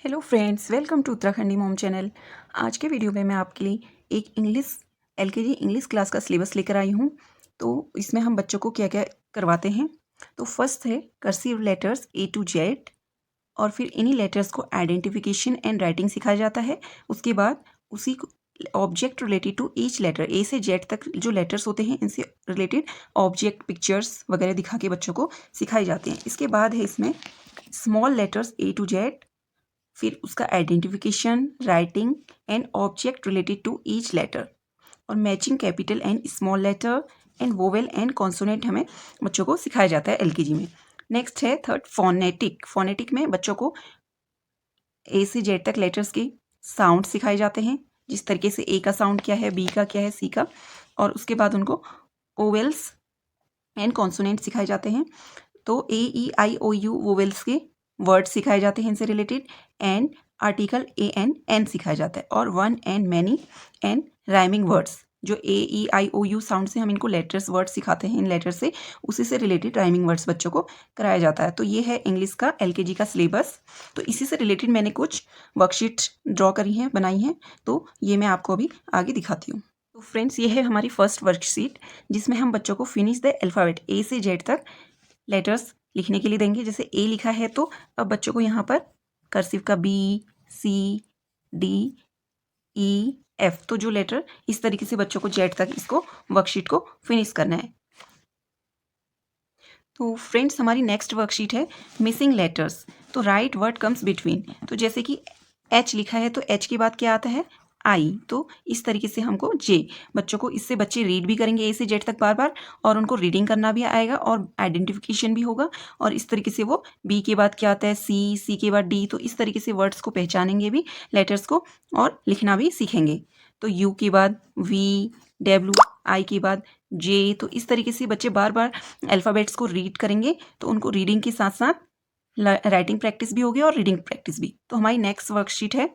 Hello friends, welcome to Uttarakhandi mom channel. आज के video में मैं आपके लिए एक एलकेजी इंग्लिश क्लास का सिलेबस लेकर आई हूँ। तो इसमें हम बच्चों को क्या क्या करवाते हैं। तो फर्स्ट है cursive letters A to Z, और फिर इन्हीं लेटर्स को आइडेंटिफिकेशन एंड राइटिंग सिखाया जाता है। उसके बाद उसी object related to each letter A से Z तक जो लेटर्स होते हैं इनसे रिलेटेड ऑब्जेक्ट पिक्चर्स वगैरह दिखा के बच्चों को सिखाए जाते हैं। इसके बाद है इसमें small letters A to Z, फिर उसका identification, writing and object related to each letter, और matching capital and small letter and vowel and consonant हमें बच्चों को सिखाया जाता है एलकेजी में। नेक्स्ट है थर्ड फोनेटिक। फोनेटिक में बच्चों को A से Z तक लेटर्स के साउंड सिखाए जाते हैं, जिस तरीके से A का साउंड क्या है, B का क्या है, C का, और उसके बाद उनको ओवेल्स एंड कॉन्सोनेंट सिखाए जाते हैं। तो A E I O U vowels के वर्ड सिखाए जाते हैं इनसे रिलेटेड, एंड आर्टिकल AN सिखाया जाता है, और one and many and rhyming words, जो AE I O U sound से हम इनको लेटर्स वर्ड सिखाते हैं, इन लेटर से उसी से रिलेटेड राइमिंग वर्ड्स बच्चों को कराया जाता है। तो ये है इंग्लिश का एलकेजी का सिलेबस। तो इसी से रिलेटेड मैंने कुछ वर्कशीट ड्रॉ करी हैं, बनाई हैं, तो ये मैं आपको अभी आगे दिखाती हूँ। तो फ्रेंड्स, ये है हमारी फर्स्ट वर्कशीट, जिसमें हम बच्चों को फिनिश द अल्फ़ाबेट A से Z तक लेटर्स लिखने के लिए देंगे। जैसे A लिखा है तो अब बच्चों को यहाँ पर कर्सिव का B, C, D, E, F, तो जो लेटर इस तरीके से बच्चों को Z तक इसको वर्कशीट को फिनिश करना है। तो फ्रेंड्स, हमारी नेक्स्ट वर्कशीट है मिसिंग लेटर्स। तो राइट वर्ड कम्स बिटवीन। तो जैसे कि H लिखा है तो H के बाद क्या आता है, I। तो इस तरीके से हमको J, बच्चों को इससे बच्चे रीड भी करेंगे A से Z तक बार बार, और उनको रीडिंग करना भी आएगा और आइडेंटिफिकेशन भी होगा। और इस तरीके से वो B के बाद क्या आता है, C के बाद D, तो इस तरीके से वर्ड्स को पहचानेंगे भी, लेटर्स को, और लिखना भी सीखेंगे। तो U के बाद V, W, I के बाद J, तो इस तरीके से बच्चे बार बार अल्फ़ाबेट्स को रीड करेंगे, तो उनको रीडिंग के साथ साथ राइटिंग प्रैक्टिस भी होगी और रीडिंग प्रैक्टिस भी। तो हमारी नेक्स्ट वर्कशीट है,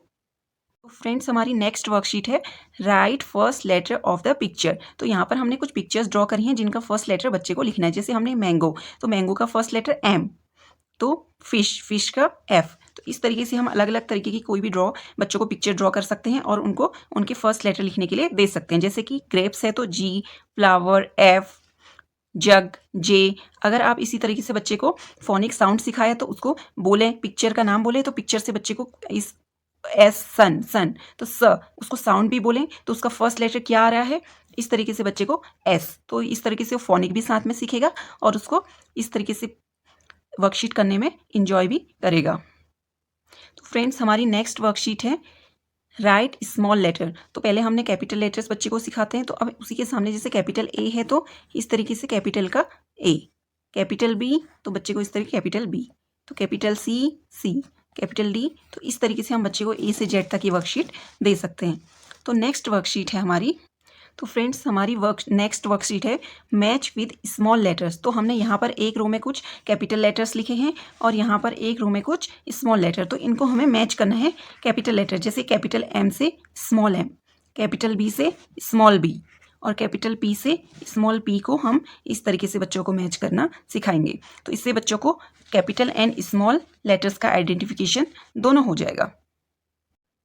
तो फ्रेंड्स हमारी नेक्स्ट वर्कशीट है write first letter of the picture. तो यहाँ पर हमने कुछ पिक्चर्स ड्रॉ करी हैं जिनका फर्स्ट लेटर बच्चे को लिखना है। जैसे हमने मैंगो, तो मैंगो का फर्स्ट लेटर M, तो फिश का F। तो इस तरीके से हम अलग अलग तरीके की कोई भी बच्चों को पिक्चर ड्रॉ कर सकते हैं और उनको उनके फर्स्ट लेटर लिखने के लिए दे सकते हैं। जैसे कि ग्रेप्स है तो G, फ्लावर F, जग J। अगर आप इसी तरीके से बच्चे को फोनिक साउंड सिखाया तो उसको बोले, पिक्चर का नाम बोले तो पिक्चर से बच्चे को इस एस, सन, तो उसको साउंड भी बोलें तो उसका फर्स्ट लेटर क्या आ रहा है, इस तरीके से बच्चे को S। तो इस तरीके से वो फोनिक भी साथ में सीखेगा और उसको इस तरीके से वर्कशीट करने में इंजॉय भी करेगा। तो फ्रेंड्स, हमारी नेक्स्ट वर्कशीट है राइट स्मॉल लेटर। तो पहले हमने कैपिटल लेटर्स बच्चे को सिखाते हैं, तो अब उसी के सामने जैसे कैपिटल A है तो इस तरीके से कैपिटल का A, कैपिटल B तो बच्चे को इस तरीके कैपिटल B, तो कैपिटल C, कैपिटल D, तो इस तरीके से हम बच्चे को A से Z तक की वर्कशीट दे सकते हैं। तो नेक्स्ट वर्कशीट है हमारी, तो फ्रेंड्स हमारी नेक्स्ट वर्कशीट है मैच विद स्मॉल लेटर्स। तो हमने यहाँ पर एक रो में कुछ कैपिटल लेटर्स लिखे हैं और यहाँ पर एक रो में कुछ स्मॉल लेटर, तो इनको हमें मैच करना है कैपिटल लेटर। जैसे कैपिटल M से स्मॉल m, कैपिटल B से स्मॉल b, और कैपिटल P से स्मॉल p को हम इस तरीके से बच्चों को मैच करना सिखाएंगे। तो इससे बच्चों को कैपिटल एंड स्मॉल लेटर्स का आइडेंटिफिकेशन दोनों हो जाएगा।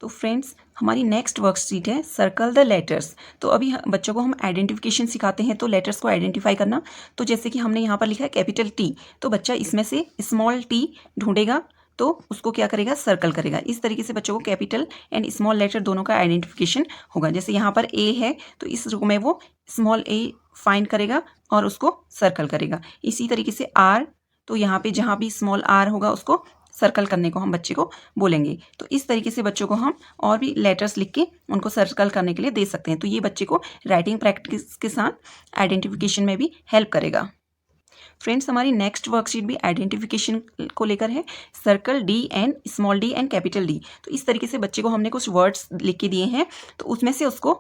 तो फ्रेंड्स, हमारी नेक्स्ट वर्कशीट है सर्कल द लेटर्स। तो अभी बच्चों को हम आइडेंटिफिकेशन सिखाते हैं, तो लेटर्स को आइडेंटिफाई करना। तो जैसे कि हमने यहाँ पर लिखा है कैपिटल T, तो बच्चा इसमें से स्मॉल t ढूंढेगा तो उसको क्या करेगा, सर्कल करेगा। इस तरीके से बच्चों को कैपिटल एंड स्मॉल लेटर दोनों का आइडेंटिफिकेशन होगा। जैसे यहाँ पर A है तो इस रो में वो स्मॉल a फाइंड करेगा और उसको सर्कल करेगा। इसी तरीके से R, तो यहाँ पे जहाँ भी स्मॉल r होगा उसको सर्कल करने को हम बच्चे को बोलेंगे। तो इस तरीके से बच्चों को हम और भी लेटर्स लिख के उनको सर्कल करने के लिए दे सकते हैं। तो ये बच्चे को राइटिंग प्रैक्टिस के साथ आइडेंटिफिकेशन में भी हेल्प करेगा। फ्रेंड्स, हमारी नेक्स्ट वर्कशीट भी आइडेंटिफिकेशन को लेकर है, circle D and small d and capital D। तो इस तरीके से बच्चे को हमने कुछ वर्ड्स लिख के दिए हैं, तो उसमें से उसको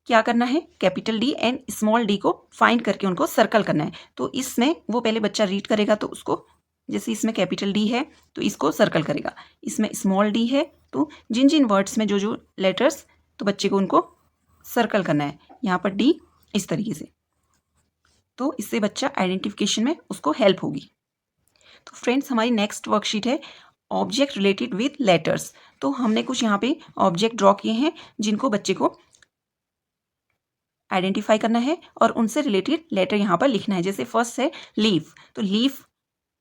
क्या करना है, capital D and small d को फाइंड करके उनको सर्कल करना है। तो इसमें वो पहले बच्चा रीड करेगा, तो उसको जैसे इसमें कैपिटल D है तो इसको सर्कल करेगा, इसमें स्मॉल d है तो जिन जिन वर्ड्स में जो जो लेटर्स, तो बच्चे को उनको सर्कल करना है। यहाँ पर D इस तरीके से, तो इससे बच्चा आइडेंटिफिकेशन में उसको हेल्प होगी। तो फ्रेंड्स, हमारी नेक्स्ट वर्कशीट है ऑब्जेक्ट रिलेटेड विद लेटर्स। तो हमने कुछ यहाँ पे ऑब्जेक्ट ड्रॉ किए हैं जिनको बच्चे को आइडेंटिफाई करना है और उनसे रिलेटेड लेटर यहाँ पर लिखना है। जैसे फर्स्ट है लीफ, तो लीफ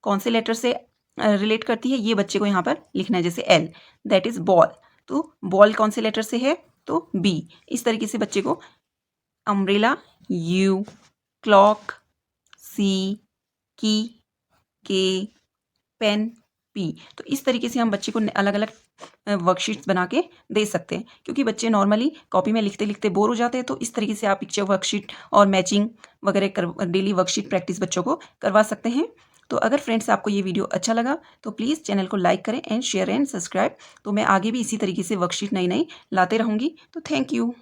कौन से लेटर से रिलेट करती है ये बच्चे को यहाँ पर लिखना है। जैसे एल, दैट इज बॉल, तो बॉल कौन से लेटर से है तो बी। इस तरीके से बच्चे को अम्ब्रेला यू, क्लॉक सी, की के, पेन पी। तो इस तरीके से हम बच्चे को अलग अलग वर्कशीट्स बना के दे सकते हैं, क्योंकि बच्चे नॉर्मली कॉपी में लिखते लिखते बोर हो जाते हैं। तो इस तरीके से आप पिक्चर वर्कशीट और मैचिंग वगैरह डेली वर्कशीट प्रैक्टिस बच्चों को करवा सकते हैं। तो अगर फ्रेंड्स आपको ये वीडियो अच्छा लगा तो प्लीज़ चैनल को लाइक करें एंड शेयर एंड सब्सक्राइब। तो मैं आगे भी इसी तरीके से वर्कशीट नई नई लाते रहूँगी। तो थैंक यू।